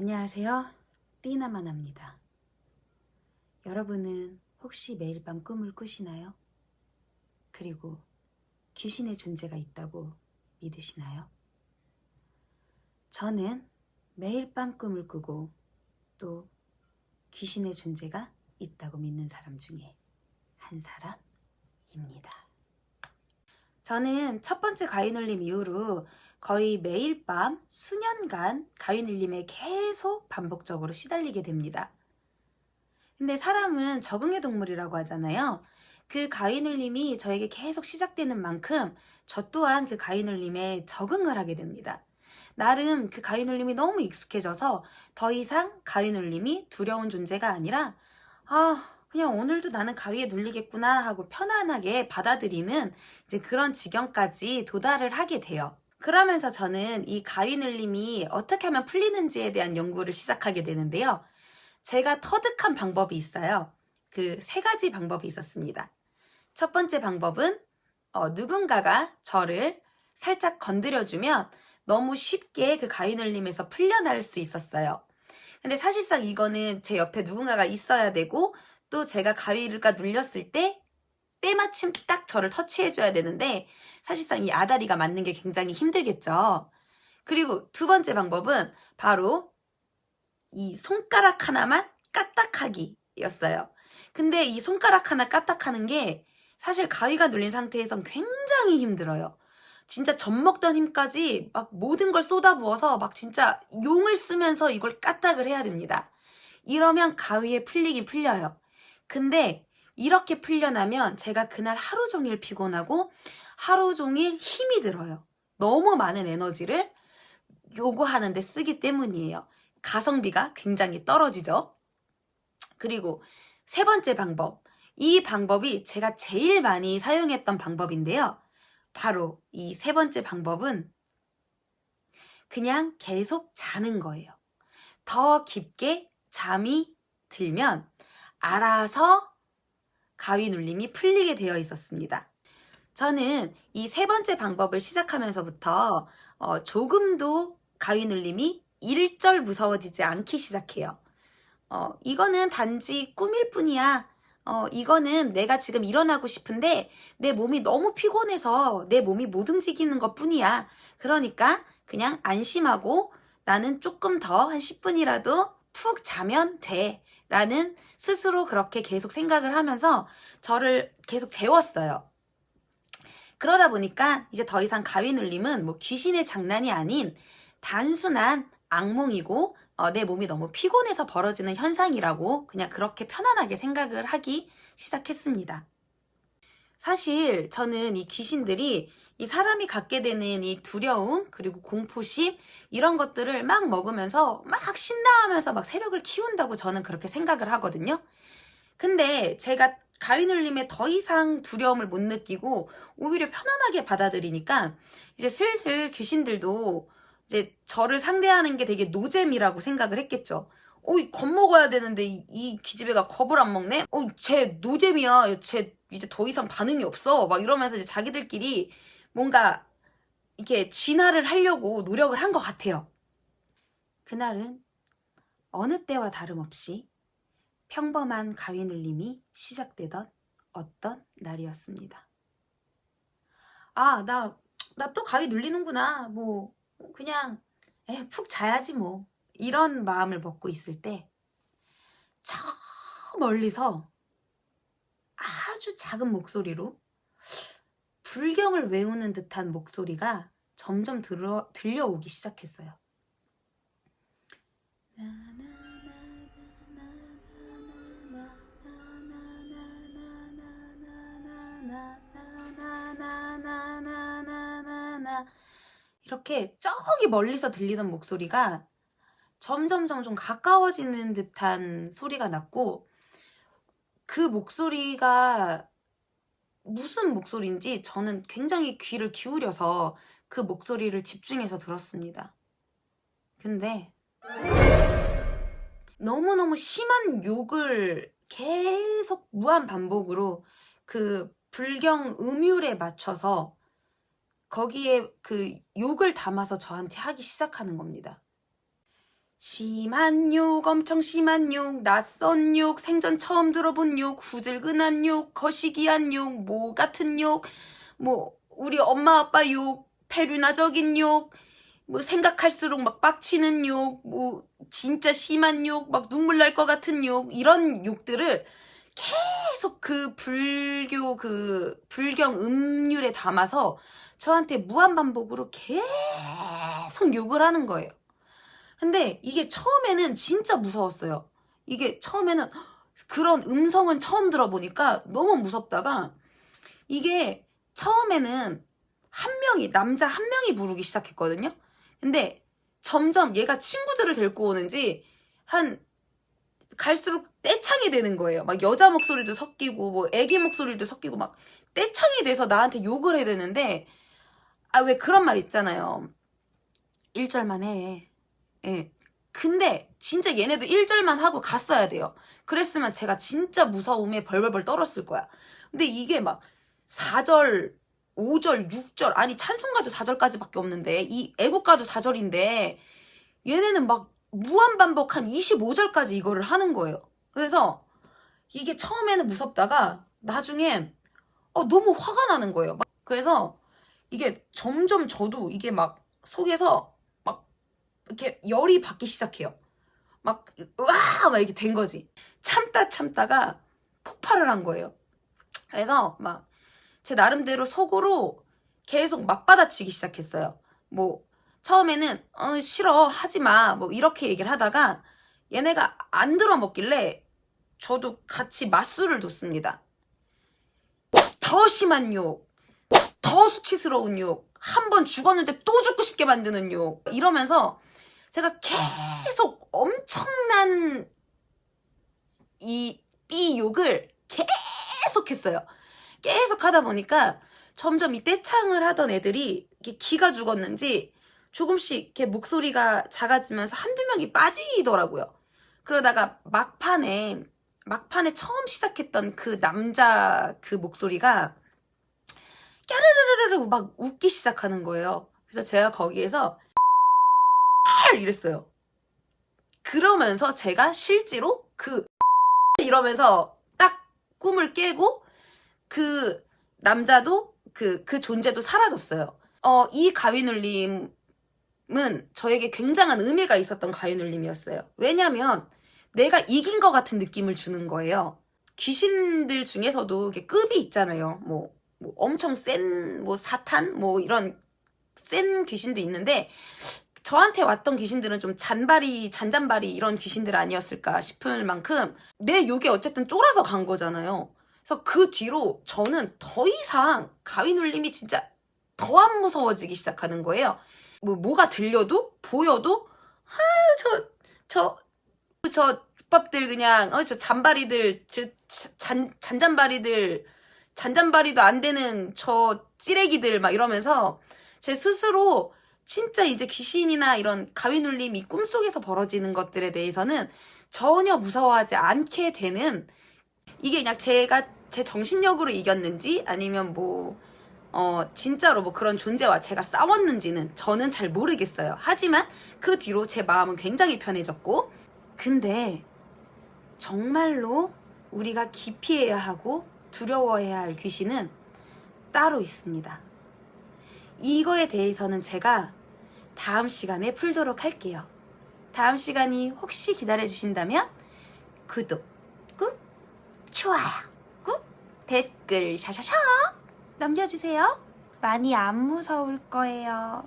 안녕하세요. 띠나만합니다. 여러분은 혹시 매일 밤 꿈을 꾸시나요? 그리고 귀신의 존재가 있다고 믿으시나요? 저는 매일 밤 꿈을 꾸고 또 귀신의 존재가 있다고 믿는 사람 중에 한 사람입니다. 저는 첫 번째 가위눌림 이후로 거의 매일 밤 수년간 가위눌림에 계속 반복적으로 시달리게 됩니다. 근데 사람은 적응의 동물이라고 하잖아요. 그 가위눌림이 저에게 계속 시작되는 만큼 저 또한 그 가위눌림에 적응을 하게 됩니다. 나름 그 가위눌림이 너무 익숙해져서 더 이상 가위눌림이 두려운 존재가 아니라 그냥 오늘도 나는 가위에 눌리겠구나 하고 편안하게 받아들이는 이제 그런 지경까지 도달을 하게 돼요. 그러면서 저는 이 가위눌림이 어떻게 하면 풀리는지에 대한 연구를 시작하게 되는데요. 제가 터득한 방법이 있어요. 그 3가지 방법이 있었습니다. 첫 번째 방법은 누군가가 저를 살짝 건드려주면 너무 쉽게 그 가위눌림에서 풀려날 수 있었어요. 근데 사실상 이거는 제 옆에 누군가가 있어야 되고 또 제가 가위가 눌렸을 때 때마침 딱 저를 터치해줘야 되는데 사실상 이 아다리가 맞는 게 굉장히 힘들겠죠. 그리고 두 번째 방법은 바로 이 손가락 하나만 까딱하기 였어요. 근데 이 손가락 하나 까딱하는 게 사실 가위가 눌린 상태에선 굉장히 힘들어요. 진짜 젖먹던 힘까지 막 모든 걸 쏟아부어서 막 진짜 용을 쓰면서 이걸 까딱을 해야 됩니다. 이러면 가위에 풀리긴 풀려요. 근데 이렇게 풀려나면 제가 그날 하루 종일 피곤하고 하루 종일 힘이 들어요. 너무 많은 에너지를 요구하는데 쓰기 때문이에요. 가성비가 굉장히 떨어지죠. 그리고 3번째 방법. 이 방법이 제가 제일 많이 사용했던 방법인데요. 바로 이 3번째 방법은 그냥 계속 자는 거예요. 더 깊게 잠이 들면 알아서 가위눌림이 풀리게 되어 있었습니다. 저는 이 3번째 방법을 시작하면서부터 조금도 가위눌림이 일절 무서워지지 않기 시작해요. 이거는 단지 꿈일 뿐이야. 이거는 내가 지금 일어나고 싶은데 내 몸이 너무 피곤해서 내 몸이 못 움직이는 것 뿐이야. 그러니까 그냥 안심하고 나는 조금 더 한 10분이라도 푹 자면 돼. 라는 스스로 그렇게 계속 생각을 하면서 저를 계속 재웠어요. 그러다 보니까 이제 더 이상 가위눌림은 뭐 귀신의 장난이 아닌 단순한 악몽이고 내 몸이 너무 피곤해서 벌어지는 현상이라고 그냥 그렇게 편안하게 생각을 하기 시작했습니다. 사실 저는 이 귀신들이 이 사람이 갖게 되는 이 두려움 그리고 공포심 이런 것들을 막 먹으면서 막 신나하면서 막 세력을 키운다고 저는 그렇게 생각을 하거든요. 근데 제가 가위눌림에 더 이상 두려움을 못 느끼고 오히려 편안하게 받아들이니까 이제 슬슬 귀신들도 이제 저를 상대하는 게 되게 노잼이라고 생각을 했겠죠. 겁먹어야 되는데 이 기집애가 겁을 안 먹네? 쟤 노잼이야. 쟤 이제 더 이상 반응이 없어. 막 이러면서 이제 자기들끼리 뭔가 이렇게 진화를 하려고 노력을 한 것 같아요. 그날은 어느 때와 다름없이 평범한 가위눌림이 시작되던 어떤 날이었습니다. 나 또 가위 눌리는구나. 뭐 그냥 푹 자야지 뭐. 이런 마음을 먹고 있을 때 저 멀리서 아주 작은 목소리로 불경을 외우는 듯한 목소리가 점점 들려오기 시작했어요. 이렇게 저기 멀리서 들리던 목소리가 점점 가까워지는 듯한 소리가 났고 그 목소리가 무슨 목소리인지 저는 굉장히 귀를 기울여서 그 목소리를 집중해서 들었습니다. 근데 너무너무 심한 욕을 계속 무한 반복으로 그 불경 음율에 맞춰서 거기에 그 욕을 담아서 저한테 하기 시작하는 겁니다. 심한 욕, 엄청 심한 욕, 낯선 욕, 생전 처음 들어본 욕, 후질근한 욕, 거시기한 욕, 뭐 같은 욕, 뭐 우리 엄마 아빠 욕, 페류나적인 욕, 뭐 생각할수록 막 빡치는 욕, 뭐 진짜 심한 욕, 막 눈물 날 것 같은 욕, 이런 욕들을 계속 그 불경 음률에 담아서 저한테 무한반복으로 계속 욕을 하는 거예요. 근데 이게 처음에는 진짜 무서웠어요. 이게 처음에는 그런 음성은 처음 들어보니까 너무 무섭다가, 이게 처음에는 남자 한 명이 부르기 시작했거든요. 근데 점점 얘가 친구들을 데리고 오는지 갈수록 떼창이 되는 거예요. 막 여자 목소리도 섞이고 뭐 애기 목소리도 섞이고 막 떼창이 돼서 나한테 욕을 해야 되는데, 왜 그런 말 있잖아요. 1절만 해. 예. 근데 진짜 얘네도 1절만 하고 갔어야 돼요. 그랬으면 제가 진짜 무서움에 벌벌벌 떨었을 거야. 근데 이게 막 4절, 5절, 6절, 아니 찬송가도 4절까지밖에 없는데, 이 애국가도 4절인데 얘네는 막 무한반복 한 25절까지 이거를 하는 거예요. 그래서 이게 처음에는 무섭다가 나중엔 너무 화가 나는 거예요. 그래서 이게 점점 저도 이게 막 속에서 막 이렇게 열이 받기 시작해요. 막 이렇게 된 거지. 참다가 폭발을 한 거예요. 그래서 막 제 나름대로 속으로 계속 막 받아치기 시작했어요. 뭐 처음에는 싫어, 하지마, 뭐 이렇게 얘기를 하다가 얘네가 안 들어먹길래 저도 같이 맞수를 뒀습니다. 더 심한 욕, 더 수치스러운 욕, 한 번 죽었는데 또 죽고 싶게 만드는 욕, 이러면서 제가 계속 엄청난 이 욕을 계속 했어요. 계속 하다 보니까 점점 이 떼창을 하던 애들이 이렇게 기가 죽었는지 조금씩 이렇게 목소리가 작아지면서 한두 명이 빠지더라고요. 그러다가 막판에 처음 시작했던 그 남자 그 목소리가 까르르르르 막 웃기 시작하는 거예요. 그래서 제가 거기에서 이랬어요. 그러면서 제가 실제로 이러면서 딱 꿈을 깨고 그 남자도 그 존재도 사라졌어요. 이 가위눌림은 저에게 굉장한 의미가 있었던 가위눌림이었어요. 왜냐면 내가 이긴 것 같은 느낌을 주는 거예요. 귀신들 중에서도 이게 급이 있잖아요. 뭐 엄청 센 뭐 사탄 뭐 이런 센 귀신도 있는데, 저한테 왔던 귀신들은 좀 잔잔바리 이런 귀신들 아니었을까 싶을 만큼 내 욕에 어쨌든 쫄아서 간 거잖아요. 그래서 그 뒤로 저는 더 이상 가위눌림이 진짜 더 안 무서워지기 시작하는 거예요. 뭐가 들려도 보여도 저 밥들 그냥 저 잔바리들, 잔잔바리도 안 되는 저 찌레기들 막 이러면서 제 스스로 진짜 이제 귀신이나 이런 가위눌림이 꿈속에서 벌어지는 것들에 대해서는 전혀 무서워하지 않게 되는, 이게 그냥 제가 제 정신력으로 이겼는지 아니면 진짜로 뭐 그런 존재와 제가 싸웠는지는 저는 잘 모르겠어요. 하지만 그 뒤로 제 마음은 굉장히 편해졌고, 근데 정말로 우리가 기피해야 하고 두려워해야 할 귀신은 따로 있습니다. 이거에 대해서는 제가 다음 시간에 풀도록 할게요. 다음 시간이 혹시 기다려주신다면 구독 꾹, 좋아요 꾹, 댓글 샤샤샤 남겨주세요. 많이 안 무서울 거예요.